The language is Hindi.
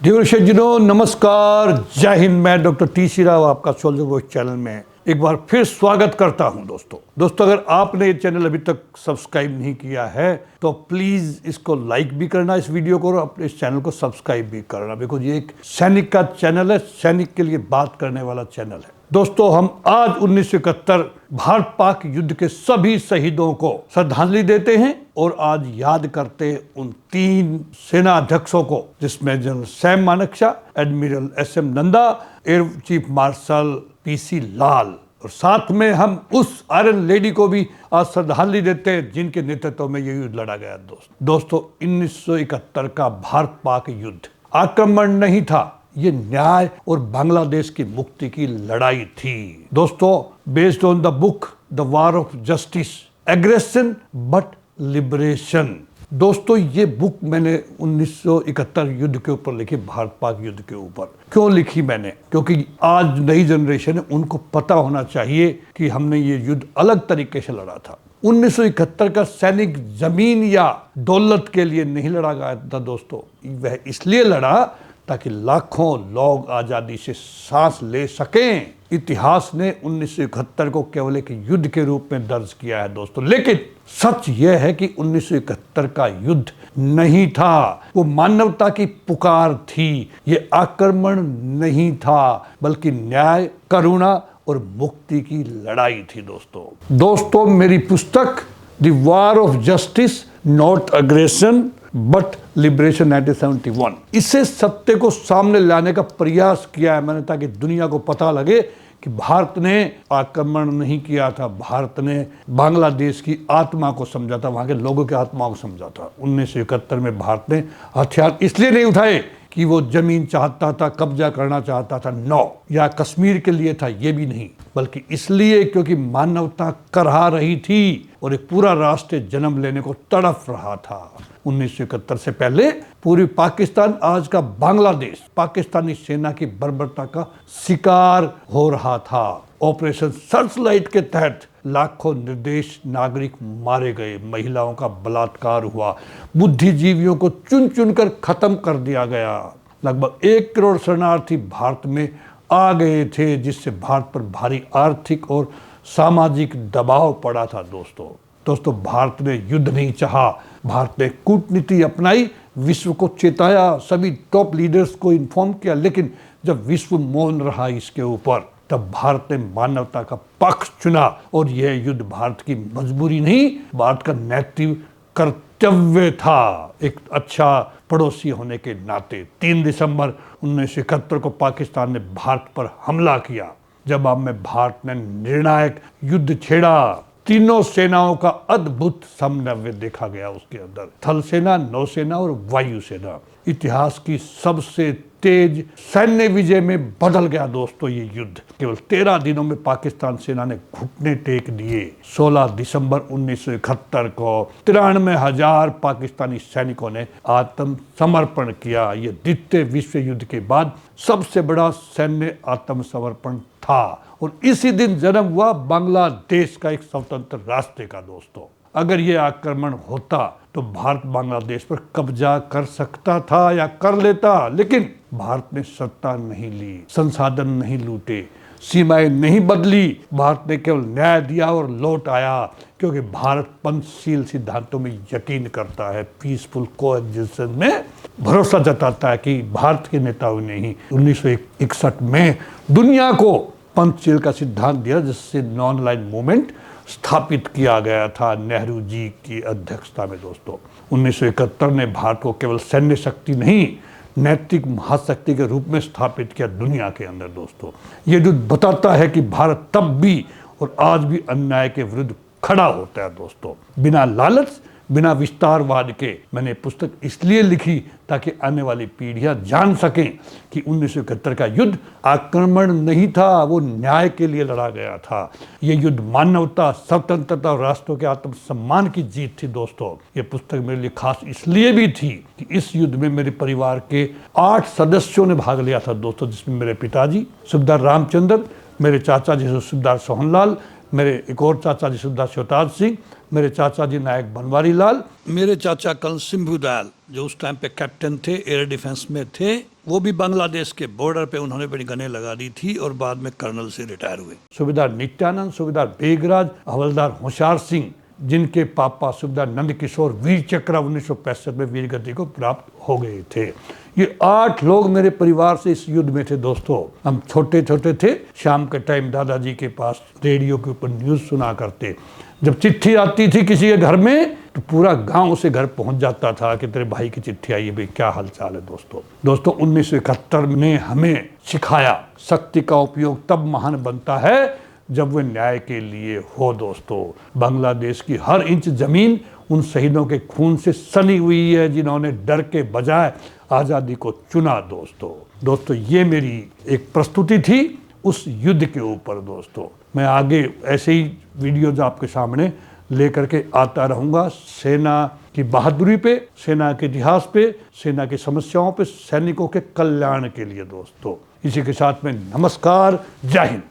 देवशजनों नमस्कार, जय हिंद। मैं डॉक्टर टी सी राव आपका सोल्जर वॉइस चैनल में एक बार फिर स्वागत करता हूं। दोस्तों अगर आपने ये चैनल अभी तक सब्सक्राइब नहीं किया है तो प्लीज इसको लाइक भी करना इस वीडियो को, और अपने इस चैनल को सब्सक्राइब भी करना, बिकॉज ये एक सैनिक का चैनल है, सैनिक के लिए बात करने वाला चैनल है। दोस्तों हम आज 1971 भारत पाक युद्ध के सभी शहीदों को श्रद्धांजलि देते हैं और आज याद करते हैं उन 3 सेना अध्यक्षों को, जिसमें general Sam Manekshaw, admiral S M. Nanda, air chief marshal P C. Lal, और साथ में हम उस आयरन लेडी को भी आज श्रद्धांजलि देते हैं जिनके नेतृत्व में ये युद्ध लड़ा गया। दोस्तों 1971 का भारत पाक युद्ध आक्रमण नहीं था, ये न्याय और बांग्लादेश की मुक्ति की लड़ाई थी। दोस्तों based on the book the war of justice, aggression but liberation. दोस्तों ये बुक मैंने 1971 युद्ध के ऊपर लिखी, भारत पाक युद्ध के ऊपर। क्यों लिखी मैंने? क्योंकि आज नई जनरेशन है, उनको पता होना चाहिए कि हमने ये युद्ध अलग तरीके से लड़ा था। 1971 का सैनिक जमीन या दौलत के लिए नहीं लड़ा गया था दोस्तों, वह इसलिए लड़ा ताकि लाखों लोग आजादी से सांस ले सकें। इतिहास ने 1971 को केवल एक युद्ध के रूप में दर्ज किया है दोस्तों, लेकिन सच यह है कि 1971 का युद्ध नहीं था, वो मानवता की पुकार थी। ये आक्रमण नहीं था, बल्कि न्याय, करुणा और मुक्ति की लड़ाई थी दोस्तों मेरी पुस्तक the war of justice not aggression but liberation 1971, इसे सत्य को सामने लाने का प्रयास किया है मैंने, ताकि दुनिया को पता लगे कि भारत ने आक्रमण नहीं किया था, भारत ने बांग्लादेश की आत्मा को समझा था, वहां के लोगों की आत्मा को समझा था। 1971 में भारत ने हथियार इसलिए नहीं उठाए कि वो जमीन चाहता था, कब्जा करना चाहता था, नो, या कश्मीर के लिए था, ये भी नहीं, बल्कि इसलिए क्योंकि मानवता करहा रही थी और एक पूरा राष्ट्र जन्म लेने को तड़प रहा था। 1971 से पहले पूर्वी पाकिस्तान, आज का बांग्लादेश, पाकिस्तानी सेना की बर्बरता का शिकार हो रहा था। ऑपरेशन सर्चलाइट के तहत लाखों निर्दोष नागरिक मारे गए, महिलाओं का बलात्कार हुआ, बुद्धिजीवियों को चुन चुन कर खत्म कर दिया गया। लगभग 1 करोड़ शरणार्थी भारत में आ गए थे, जिससे भारत पर भारी आर्थिक और सामाजिक दबाव पड़ा था दोस्तों भारत ने युद्ध नहीं चाहा, भारत ने कूटनीति अपनाई, विश्व को चेताया, सभी टॉप लीडर्स को इन्फॉर्म किया, लेकिन जब विश्व मौन रहा इसके ऊपर, तब भारत ने मानवता का पक्ष चुना और यह युद्ध भारत की मजबूरी नहीं, भारत का नैतिक कर्तव्य था, एक अच्छा पड़ोसी होने के नाते। 3 दिसंबर 1971 को पाकिस्तान ने भारत पर हमला किया। जवाब में भारत ने निर्णायक युद्ध छेड़ा। तीनों सेनाओं का अद्भुत समन्वय देखा गया उसके अंदर, थल सेना, नौसेना और वायु सेना। इतिहास की सबसे तेज सैन्य विजय में बदल गया दोस्तों ये युद्ध। केवल 13 दिनों में पाकिस्तान सेना ने घुटने टेक दिए। 16 दिसंबर 1971 को 93,000 पाकिस्तानी सैनिकों ने आत्मसमर्पण किया। ये द्वितीय विश्व युद्ध के बाद सबसे बड़ा सैन्य आत्मसमर्पण था, और इसी दिन जन्म हुआ बांग्लादेश का एक स्वतंत्र राष्ट्र का दोस्तों। अगर ये आक्रमण होता तो भारत बांग्लादेश पर कब्जा कर सकता था या कर लेता, लेकिन भारत ने सत्ता नहीं ली, संसाधन नहीं लूटे, सीमाएं नहीं बदली, भारत ने केवल न्याय दिया और लौट आया, क्योंकि भारत पंचशील सिद्धांतों में यकीन करता है, पीसफुल कोएग्जिस्टेंस में भरोसा जताता है कि भारत के नेताओं ने ही 1961 में दुनिया को पंचशील का सिद्धांत दिया, जिससे नॉन लाइन मूवमेंट स्थापित किया गया था नेहरू जी की अध्यक्षता में दोस्तों। 1971 ने भारत को केवल सैन्य शक्ति नहीं, नैतिक महाशक्ति के रूप में स्थापित किया दुनिया के अंदर दोस्तों। ये युद्ध बताता है कि भारत तब भी और आज भी अन्याय के विरुद्ध खड़ा होता है दोस्तों, बिना लालच, बिना विस्तारवाद के। मैंने पुस्तक इसलिए लिखी ताकि आने वाली पीढ़ियां जान सकें कि 1971 का युद्ध आक्रमण नहीं था, वो न्याय के लिए लड़ा गया था। ये युद्ध मानवता, स्वतंत्रता और राष्ट्रों के आत्मसम्मान की जीत थी दोस्तों। ये पुस्तक मेरे लिए खास इसलिए भी थी कि इस युद्ध में मेरे परिवार के 8 सदस्यों ने भाग लिया था दोस्तों, जिसमें मेरे पिताजी सुबेदार रामचंद्र, मेरे चाचा जी सुबेदार सोहनलाल, मेरे एक और चाचा जी सुबेदार शिवताज सिंह, मेरे चाचा जी नायक बनवारी लाल, मेरे चाचा कर्नल सिंभू दयाल जो उस टाइम पे कैप्टन थे, एयर डिफेंस में थे, वो भी बांग्लादेश के बॉर्डर पे उन्होंने अपनी गनें लगा दी थी और बाद में कर्नल से रिटायर हुए। सूबेदार नित्यानंद, सूबेदार बेगराज, हवलदार होशियार सिंह, जिनके पापा सूबेदार नंद किशोर वीर चक्र 1965 में वीर गति को प्राप्त हो गए थे। ये 8 लोग मेरे परिवार से इस युद्ध में थे दोस्तों। हम छोटे छोटे थे, शाम के टाइम दादाजी के पास रेडियो के ऊपर न्यूज़ सुना करते। जब चिट्ठी आती थी किसी के घर में तो पूरा गांव उसे घर पहुंच जाता था कि तेरे भाई की चिट्ठी आई है, भाई क्या हालचाल है। दोस्तों 1971 ने हमें सिखाया शक्ति का उपयोग तब महान बनता है जब वह न्याय के लिए हो। दोस्तों बांग्लादेश की हर इंच जमीन उन शहीदों के खून से सनी हुई है जिन्होंने डर के बजाय आज़ादी को चुना। दोस्तों ये मेरी एक प्रस्तुति थी उस युद्ध के ऊपर। दोस्तों मैं आगे ऐसे ही वीडियोज आपके सामने लेकर के आता रहूँगा, सेना की बहादुरी पे, सेना के इतिहास पे, सेना की समस्याओं पे, सैनिकों के कल्याण के लिए। दोस्तों इसी के साथ में नमस्कार, जय हिंद।